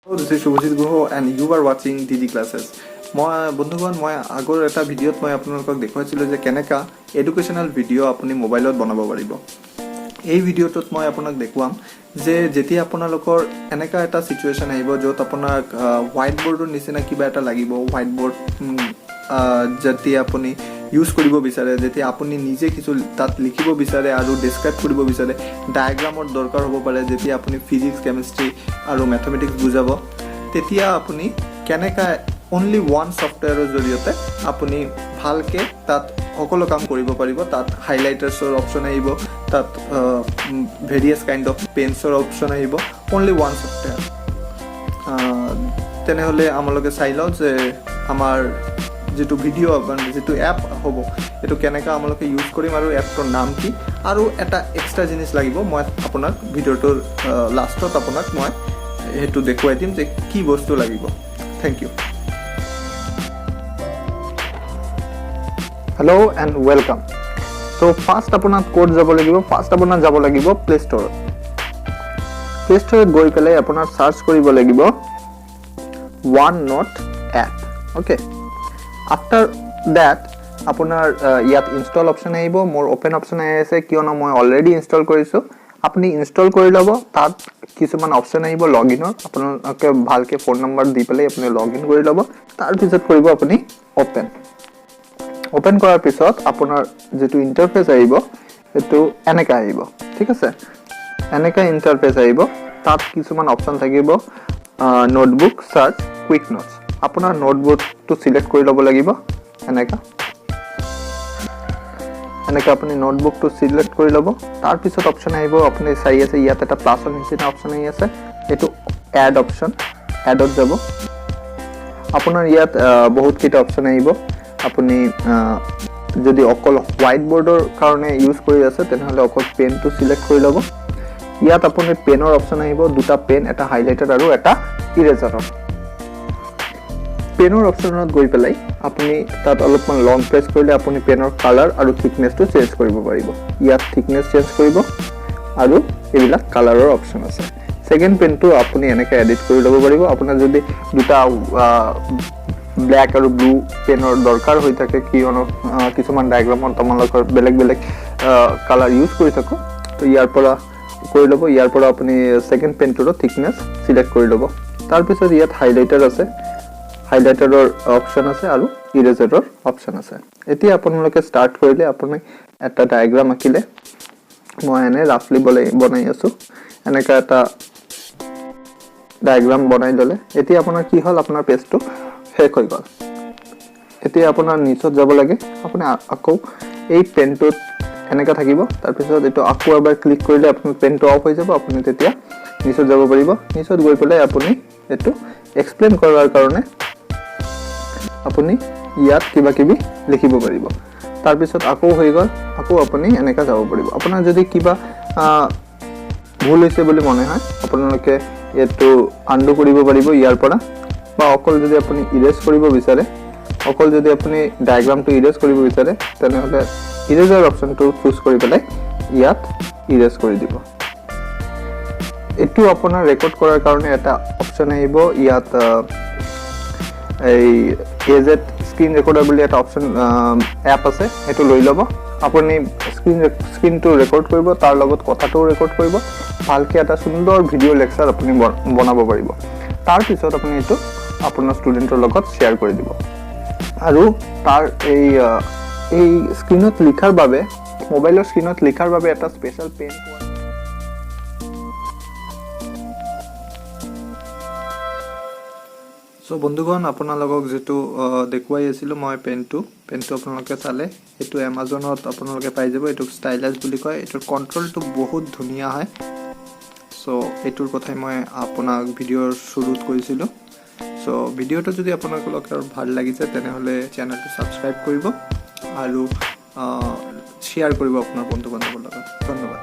This is Subhajit Guha and you are watching DIGI classes. মই বন্ধুগণ মই আগৰ এটা ভিডিঅ'ত মই আপোনালোকক দেখুৱাইছিলো যে কেনেকা এডুকেশনাল ভিডিঅ' আপুনি মোবাইলত বনাব পাৰিব। এই ভিডিঅ'টোত মই আপোনাক দেখুৱাম যে যেতিয়া আপোনালোকৰ এনেকা এটা সিচুৱেচন আহিব য'ত আপোনাক হোৱাইট বৰ্ডৰ নিচিনা কিবা এটা লাগিব, হোৱাইট বৰ্ড যেতিয়া আপুনি ইউজ কৰিব বিচাৰে, যেতিয়া আপুনি নিজে কিছু তাত লিখিব বিচাৰে আৰু ডেসক্ৰাইব কৰিব বিচাৰে, ডায়াগ্ৰামৰ দৰকাৰ হ'ব পাৰে যেতিয়া আপুনি ফিজিক্স, কেমিষ্ট্ৰি আৰু ম্যাথমেটিক্স বুজাব, তেতিয়া আপুনি কেনেকা only one সফটওয়্যাৰৰ জৰিয়তে আপুনি ভালকে তাত সকলো কাম কৰিব পাৰিব। তাত হাইলাইটাৰ্ছৰ অপচন আহিব, তাত ভেৰিয়াছ কাইণ্ড অফ পেন্সৰ অপচন আহিব, only one সফটওয়্যাৰ। তেনেহ'লে আমালোকে চাই লওঁ যে আমাৰ যেটো ভিডিঅ' যেটো এপ হ'ব এটো কেনেকা আমালোকে ইউজ কৰিম আৰু এপটোৰ নাম কি, আৰু এটা এক্সট্ৰা জিনিস লাগিব। মই আপোনাক ভিডিঅ'টোৰ লাষ্টত আপোনাক মই হেতু দেখুৱাই দিম যে কি বস্তু লাগিব। Thank you. Hello and welcome. So first আপোনাৰ কোড যাব লাগিব, ফাৰ্স্ট আপোনাৰ যাব লাগিব প্লে ষ্টৰত। প্লে ষ্টৰত গৈ পেলাই আপোনাৰ সাৰ্চ কৰিব লাগিব OneNote app. Okay. After that আপোনাৰ ইয়াত ইনষ্টল অপচন আহিব, মোৰ ওপেন অপচন আছে কিয়নো মই অলৰেডি ইনষ্টল কৰিছো। আপুনি ইনষ্টল কৰি লব, তাত কিছুমান অপচন আহিব লগইনৰ, আপোনালোকে ভালকে ফোন নম্বৰ দি পেলাই আপুনি লগইন কৰি লব। তাৰ পিছত কৰিব আপুনি ওপেন কৰাৰ পিছত আপোনাৰ যেটো ইন্টাৰফেস আহিব এটো এনেকা আহিব, ঠিক আছে। এনেকা ইন্টাৰফেস আহিব, তাত কিছুমান অপচন থাকিব নোটবুক, সাৰ্চ, কুইক নোটস। আপোনাৰ নোটবুকটো সিলেক্ট কৰি লব লাগিব। এনেকা আপুনি নোটবুকটো সিলেক্ট কৰি লব। তাৰ পিছত অপচন আহিব, আপুনি চাই আছে ইয়াত এটা প্লাছৰ নিচিনা অপচন আহি আছে, এটো এড অপচন, এডত যাব। আপোনাৰ ইয়াত বহুত কিটা অপচন আহিব। আপুনি যদি অকল হোৱাইট বৰ্ডৰ কাৰণে ইউজ কৰি আছে তেনেহলে অকল পেনটো সিলেক্ট কৰি লব। ইয়াত আপুনি পেনৰ অপচন আহিব, দুটা পেন, এটা হাইলাইটাৰ আৰু এটা ইৰেজাৰৰ। পেনৰ অপচনত গৈ পেলাই আপুনি তাত অলপমান লং প্ৰেছ কৰিলে আপুনি পেনৰ কালাৰ আৰু থিকনেসটো চেঞ্জ কৰিব পাৰিব। ইয়াত থিকনেস চেঞ্জ কৰিব আৰু এইবিলাক কালাৰৰ অপচন আছে। সেকেন্ড পেনটো আপুনি এনেকৈ এডিট কৰি ল'ব পাৰিব। আপোনাৰ যদি দুটা ব্ল্যাক আৰু ব্লু পেনৰ দৰকাৰ হৈ থাকে কিয়নো কিছুমান ডায়াগ্ৰামত তোমালোকৰ বেলেগ বেলেগ কালাৰ ইউজ কৰি থাকো, তো ইয়াৰ পৰা কৰি ল'ব। ইয়াৰ পৰা আপুনি সেকেন্ড পেনটোৰ থিকনেস সিলেক্ট কৰি ল'ব। তাৰ পিছত ইয়াত হাইলাইটাৰ আছে, হাইলাইটাৰৰ অপচন আছে আৰু ইৰেজাৰৰ অপচন আছে। এতিয়া আপোনালোকে স্টাৰ্ট কৰিলে আপুনি এটা ডায়াগ্ৰাম আঁকিলে, মই এনে ৰাফলি বনাই আছো, এনেকা এটা ডায়াগ্ৰাম বনাই ললে এতিয়া আপোনাৰ কি হ'ল, আপোনাৰ পেজটো শেষ হৈ গ'ল। এতিয়া আপোনাৰ নিচত যাব লাগে, আপুনি আকৌ এই পেনটোত এনেকা থাকিব। তাৰ পিছত এটো আকৌ এবাৰ ক্লিক কৰিলে আপোনাৰ পেনটো অফ হৈ যাব, আপুনি তেতিয়া নিচত যাব পাৰিব। নিচত গৈ পেলাই আপুনি এটো এক্সপ্লেইন কৰাৰ কাৰণে আপুনি ইয়াত কিবা কিবি লিখিব পাৰিব। তাৰ পিছত আকৌ হৈ গ'ল, আকৌ আপুনি এনেকা যাব পাৰিব। আপোনাৰ যদি কিবা ভুল হৈছে বুলি মনে হয় আপোনালোকে এটো আনডু কৰিব পাৰিব ইয়াৰ পৰা, বা অকল যদি আপুনি ইৰেজ কৰিব বিচাৰে, অকল যদি আপুনি ডায়াগ্ৰামটো ইৰেজ কৰিব বিচাৰে তেনেহলে ইৰেজাৰ অপচনটো চুজ কৰি পেলাই ইয়াত ইৰেজ কৰি দিব। এটো আপোনাৰ ৰেকৰ্ড কৰাৰ কাৰণে এটা অপচন আহিব, ইয়াত এই এজেট স্ক্ৰীন ৰেকৰ্ডাৰ বুলি এটা অপচন এপ আছে, এটো লৈ ল'ব। আপুনি স্ক্ৰীনটো ৰেকৰ্ড কৰিব, তাৰ লগত কথাটো ৰেকৰ্ড কৰিব, ভালকে এটা সুন্দৰ ভিডিঅ' লেকচাৰ আপুনি বনাব পাৰিব। তাৰ পিছত আপুনি এটো আপোনাৰ ষ্টুডেন্টৰ লগত শেয়াৰ কৰি দিব। আৰু তাৰ এই স্ক্ৰীনত লিখাৰ বাবে, মোবাইলৰ স্ক্ৰীনত লিখাৰ বাবে এটা স্পেশাল পেন। সো বন্ধুগণ আপোনালোকক যেটো দেখুৱাই আছিল মই পেনটো আপোনালোকে চালে, এটো Amazonত আপোনালোকে পাই যাব। এটো ষ্টাইলাছ বুলি কয়, এটোৰ কন্ট্ৰলটো বহুত ধুনিয়া হয়। সো এটোৰ কথাই মই আপোনাক ভিডিঅ'ৰ শুৰুত কৈছিল। সো ভিডিঅ'টো যদি আপোনালোকৰ ভাল লাগিছে তেনেহলে চেনেলটো সাবস্ক্ৰাইব কৰিব আৰু শেয়াৰ কৰিব আপোনাৰ বন্ধু বান্ধৱৰ লগত। ধন্যবাদ।